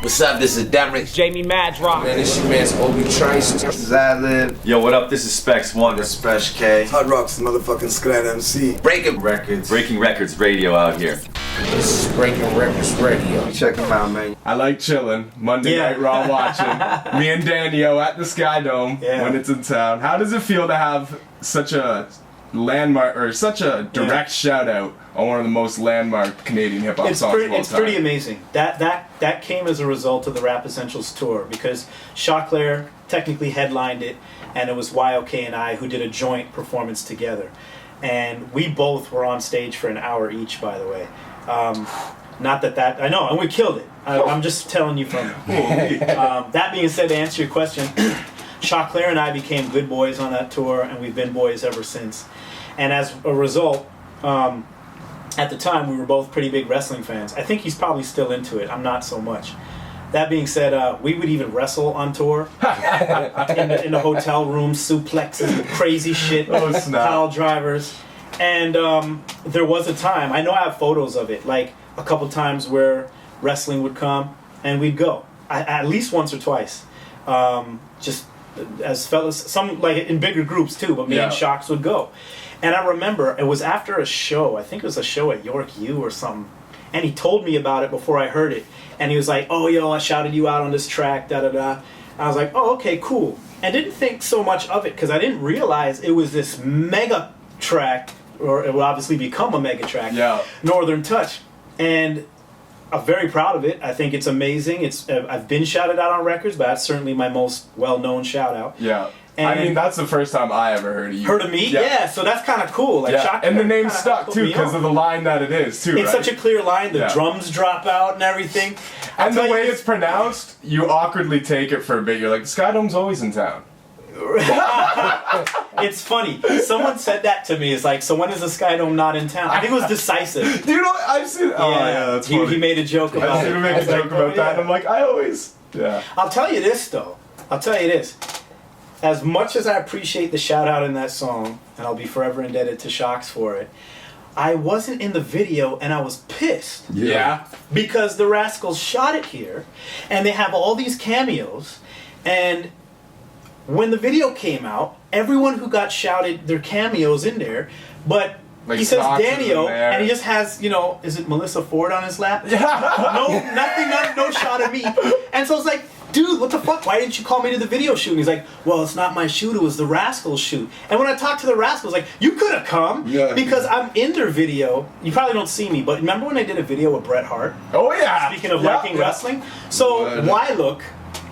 What's up? This is Demrick. Jamie Madrock. Man, this your man's Obi Trice. This is Ad-Lib. Yo, what up? This is Spex1. This is Spesh K. Hot Rocks, the motherfucking Skot MC. Breaking Wreckords. Breaking Records Radio out here. This is Breaking Records Radio. Check them out, man. I like chilling. Monday Night Raw watching. Me and Danio at the Sky Dome when it's in town. How does it feel to have such a landmark or such a direct shout out on one of the most landmark Canadian hip hop songs of all time? It's pretty amazing. That came as a result of the Rap Essentials tour because Choclair technically headlined it, and it was YOK and I who did a joint performance together, and we both were on stage for an hour each. By the way, not that I know, and we killed it. I'm just telling you from. That being said, to answer your question, Choclair and I became good boys on that tour, and we've been boys ever since. And as a result, at the time, we were both pretty big wrestling fans. I think he's probably still into it. I'm not so much. That being said, we would even wrestle on tour in the hotel room, suplexes, crazy shit, pile drivers. And there was a time, I know I have photos of it, like a couple times where wrestling would come and we'd go. At least once or twice. Just as fellas, some like in bigger groups too, but me and Shocks would go. And I remember it was after a show, I think it was a show at York U or something, and he told me about it before I heard it. And he was like, oh, yo, I shouted you out on this track, da-da-da. I was like, oh, okay, cool. And didn't think so much of it because I didn't realize it was this mega track, or it would obviously become a mega track, Northern Touch. And I'm very proud of it. I think it's amazing. I've been shouted out on records, but that's certainly my most well-known shout-out. Yeah. And I mean, that's the first time I ever heard of you. Heard of me? Yeah, so that's kind of cool. Like, and the name stuck, too, because of the line that it is, too, It's such a clear line. The drums drop out and everything. And the way it's pronounced, you awkwardly take it for a bit. You're like, the Sky Dome's always in town. It's funny. Someone said that to me. It's like, so when is the Sky Dome not in town? I think it was Decisive. You know, I've seen... Oh, yeah, that's funny. He made a joke about it. I've seen him make a joke about that, and I'm like, I always... Yeah. I'll tell you this, though. As much as I appreciate the shout out in that song, and I'll be forever indebted to Shocks for it, I wasn't in the video and I was pissed. Yeah. Because the Rascals shot it here, and they have all these cameos, and when the video came out, everyone who got shouted their cameos in there, but like he says Danio, and he just has, you know, is it Melissa Ford on his lap? No shot of me. And so it's like, dude, what the fuck? Why didn't you call me to the video shoot? And he's like, well, it's not my shoot, it was the Rascals shoot. And when I talked to the Rascals, like, you could have come because I'm in their video. You probably don't see me, but remember when I did a video with Bret Hart? Oh, yeah. Speaking of liking wrestling? So, Wylook,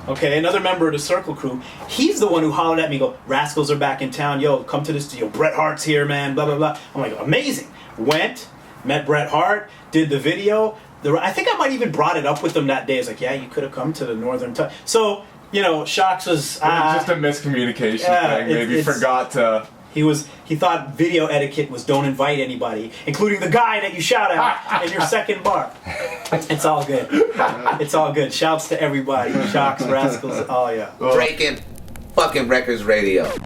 okay, another member of the Circle crew, he's the one who hollered at me, go, Rascals are back in town, yo, come to this, yo, Bret Hart's here, man, blah, blah, blah. I'm like, amazing. Went, met Bret Hart, did the video. I think I might even brought it up with them that day. It's like, yeah, you could have come to the Northern Touch. So, you know, Shocks was... just a miscommunication thing. Maybe forgot to... He thought video etiquette was don't invite anybody, including the guy that you shout out in your second bar. It's all good. It's all good. Shouts to everybody. Shocks, Rascals, oh yeah. Breaking fucking Records Radio.